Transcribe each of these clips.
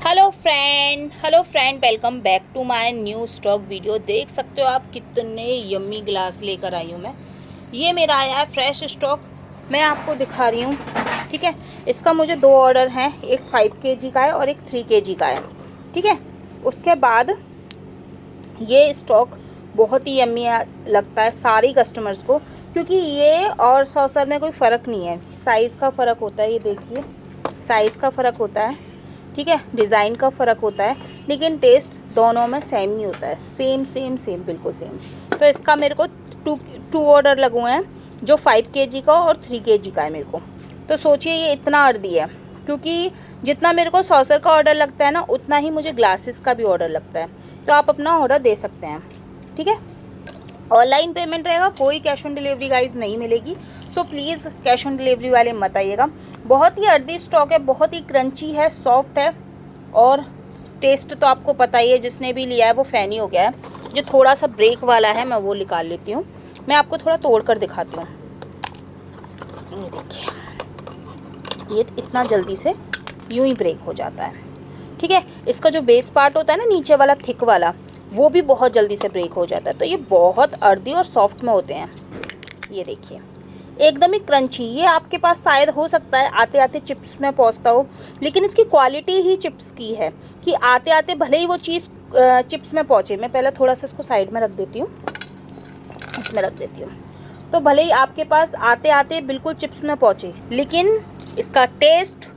Hello friend, welcome back to my new stock video. देख सकते हो आप कितने यम्मी ग्लास लेकर आई हूँ मैं। ये मेरा आया है फ्रेश स्टॉक, मैं आपको दिखा रही हूँ। ठीक है, इसका मुझे दो ऑर्डर हैं, एक 5 kg का है और एक 3 kg का है। ठीक है, उसके बाद ये स्टॉक बहुत ही यम्मी लगता है सारी कस्टमर्स को, क्योंकि ये और सॉसर में कोई फ़र्क नहीं है। साइज़ का फ़र्क होता है, ये देखिए साइज़ का फ़र्क होता है। ठीक है, डिज़ाइन का फ़र्क होता है, लेकिन टेस्ट दोनों में सेम ही होता है। सेम सेम सेम बिल्कुल सेम। तो इसका मेरे को टू ऑर्डर लगे हुए हैं, जो 5 kg का और 3 kg का है मेरे को। तो सोचिए ये इतना अर्दी है, क्योंकि जितना मेरे को सॉसर का ऑर्डर लगता है ना, उतना ही मुझे ग्लासेस का भी ऑर्डर लगता है। तो आप अपना ऑर्डर दे सकते हैं। ठीक है, ऑनलाइन पेमेंट रहेगा, कोई कैश ऑन डिलीवरी गाइज नहीं मिलेगी। So please cash on delivery वाले मत आइएगा। बहुत ही अर्दी स्टॉक है, बहुत ही क्रंची है, सॉफ्ट है और टेस्ट तो आपको पता ही है। जिसने भी लिया है वो फ़ैन ही हो गया है। जो थोड़ा सा ब्रेक वाला है मैं वो निकाल लेती हूँ, मैं आपको थोड़ा तोड़ कर दिखाती हूँ। ये देखिए, ये इतना जल्दी से यूँ ही ब्रेक हो जाता है। ठीक है, इसका जो बेस पार्ट होता है ना, नीचे वाला थिक वाला, वो भी बहुत जल्दी से ब्रेक हो जाता है। तो ये बहुत अर्दी और सॉफ्ट में होते हैं। ये देखिए एकदम ही क्रंची। ये आपके पास शायद हो सकता है आते आते चिप्स में पहुंचता हो, लेकिन इसकी क्वालिटी ही चिप्स की है कि आते आते भले ही वो चीज़ चिप्स में पहुंचे। मैं पहले थोड़ा सा इसको साइड में रख देती हूँ, इसमें रख देती हूँ। तो भले ही आपके पास आते आते बिल्कुल चिप्स में पहुंचे, लेकिन इसका टेस्ट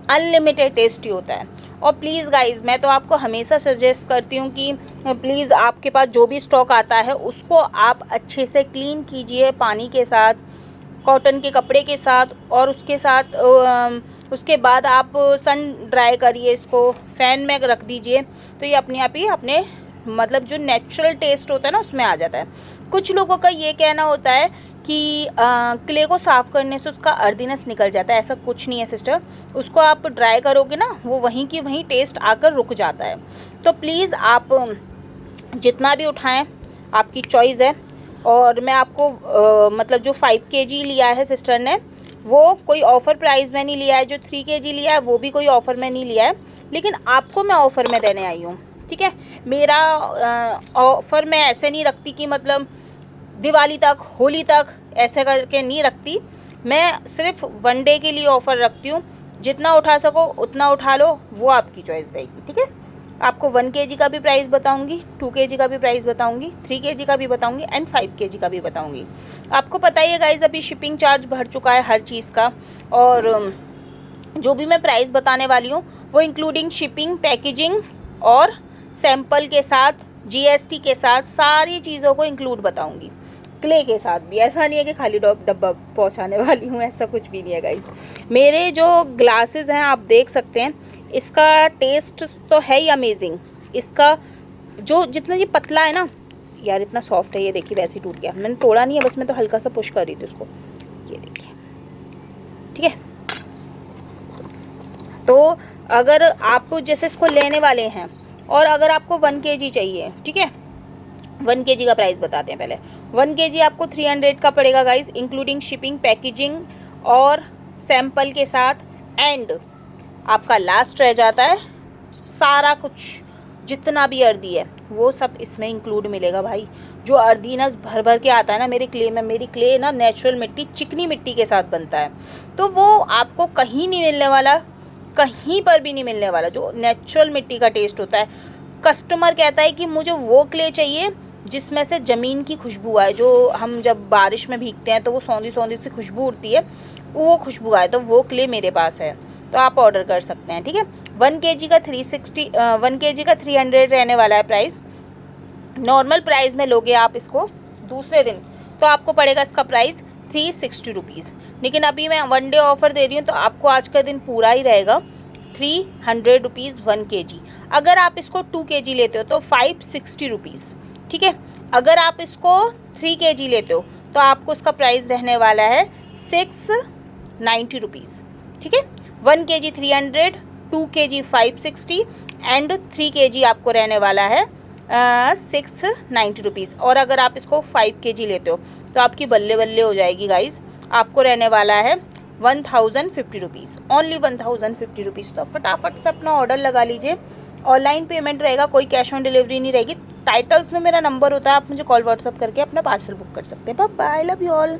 अनलिमिटेड टेस्टी होता है। और प्लीज़ गाइज़, मैं तो आपको हमेशा सजेस्ट करती हूँ कि प्लीज़ आपके पास जो भी स्टॉक आता है उसको आप अच्छे से क्लीन कीजिए, पानी के साथ, कॉटन के कपड़े के साथ, और उसके साथ उसके बाद आप सन ड्राई करिए, इसको फ़ैन में रख दीजिए। तो ये अपने आप ही अपने मतलब जो नेचुरल टेस्ट होता है ना उसमें आ जाता है। कुछ लोगों का ये कहना होता है कि क्ले को साफ़ करने से उसका अर्दीनेस निकल जाता है। ऐसा कुछ नहीं है सिस्टर, उसको आप ड्राई करोगे ना, वो वहीं की वहीं टेस्ट आकर रुक जाता है। तो प्लीज़ आप जितना भी उठाएं, आपकी चॉइस है। और मैं आपको मतलब जो 5 kg लिया है सिस्टर ने, वो कोई ऑफ़र प्राइस में नहीं लिया है। जो 3 kg लिया है वो भी कोई ऑफ़र में नहीं लिया है, लेकिन आपको मैं ऑफ़र में देने आई हूँ। ठीक है, मेरा ऑफ़र मैं ऐसे नहीं रखती कि मतलब दिवाली तक, होली तक ऐसे करके नहीं रखती। मैं सिर्फ 1 डे के लिए ऑफ़र रखती हूँ। जितना उठा सको उतना उठा लो, वो आपकी चॉइस रहेगी। ठीक है, आपको 1 kg का भी प्राइस बताऊंगी, 2 kg का भी प्राइस बताऊंगी, 3 kg का भी बताऊंगी एंड 5 kg का भी बताऊंगी। आपको पता ही है गाइज, अभी शिपिंग चार्ज बढ़ चुका है हर चीज़ का। और जो भी मैं प्राइस बताने वाली हूँ वो इंक्लूडिंग शिपिंग, पैकेजिंग और सैंपल के साथ, GST के साथ, सारी चीज़ों को इंक्लूड बताऊँगी। क्ले के साथ भी। ऐसा नहीं है कि खाली डब्बा पहुंचाने वाली हूँ, ऐसा कुछ भी नहीं है गाइस। मेरे जो ग्लासेस हैं आप देख सकते हैं, इसका टेस्ट तो है ही अमेजिंग। इसका जो जितना ये पतला है ना यार, इतना सॉफ्ट है। ये देखिए वैसे ही टूट गया, मैंने तोड़ा नहीं है, बस मैं तो हल्का सा पुश कर रही थी उसको। ये देखिए, ठीक है। तो अगर आप जैसे इसको लेने वाले हैं और अगर आपको 1 kg चाहिए, ठीक है, 1 kg का प्राइस बताते हैं पहले। 1 kg आपको 300 का पड़ेगा गाइज, इंक्लूडिंग शिपिंग, पैकेजिंग और सैंपल के साथ। एंड आपका लास्ट रह जाता है सारा कुछ, जितना भी अर्दी है वो सब इसमें इंक्लूड मिलेगा भाई। जो अर्दीनस भर भर के आता है ना मेरे क्ले में, मेरी क्ले ना नेचुरल मिट्टी, चिकनी मिट्टी के साथ बनता है, तो वो आपको कहीं नहीं मिलने वाला, कहीं पर भी नहीं मिलने वाला। जो नेचुरल मिट्टी का टेस्ट होता है। कस्टमर कहता है कि मुझे वो क्ले चाहिए जिसमें से ज़मीन की खुशबू आए, जो हम जब बारिश में भीगते हैं तो वो सौंधी सौंधी सी खुशबू उड़ती है, वो खुशबू आए, तो वो क्ले मेरे पास है। तो आप ऑर्डर कर सकते हैं। ठीक है, 1 kg का 1 kg का 300 रहने वाला है प्राइस। नॉर्मल प्राइस में लोगे आप इसको दूसरे दिन तो आपको पड़ेगा इसका प्राइस 360 रुपीज़। लेकिन अभी मैं 1 डे ऑफ़र दे रही हूँ, तो आपको आज का दिन पूरा ही रहेगा 300 रुपीज़ 1 kg। अगर आप इसको 2 kg लेते हो तो 560 रुपीज़। ठीक है, अगर आप इसको 3 kg लेते हो तो आपको इसका प्राइस रहने वाला है 690 रुपीज़। ठीक है, 1 kg 300, 2 kg 560 एंड 3 kg आपको रहने वाला है 690 रुपीज़। और अगर आप इसको 5 kg लेते हो तो आपकी बल्ले बल्ले हो जाएगी गाइज़, आपको रहने वाला है 1050 रुपीज़, ओनली 1050 रुपीज़। तो फटाफट से अपना ऑर्डर लगा लीजिए। ऑनलाइन पेमेंट रहेगा, कोई कैश ऑन डिलीवरी नहीं रहेगी। टाइटल्स में मेरा नंबर होता है, आप मुझे कॉल व्हाट्सअप करके अपना पार्सल बुक कर सकते हैं। Bye bye, love you all.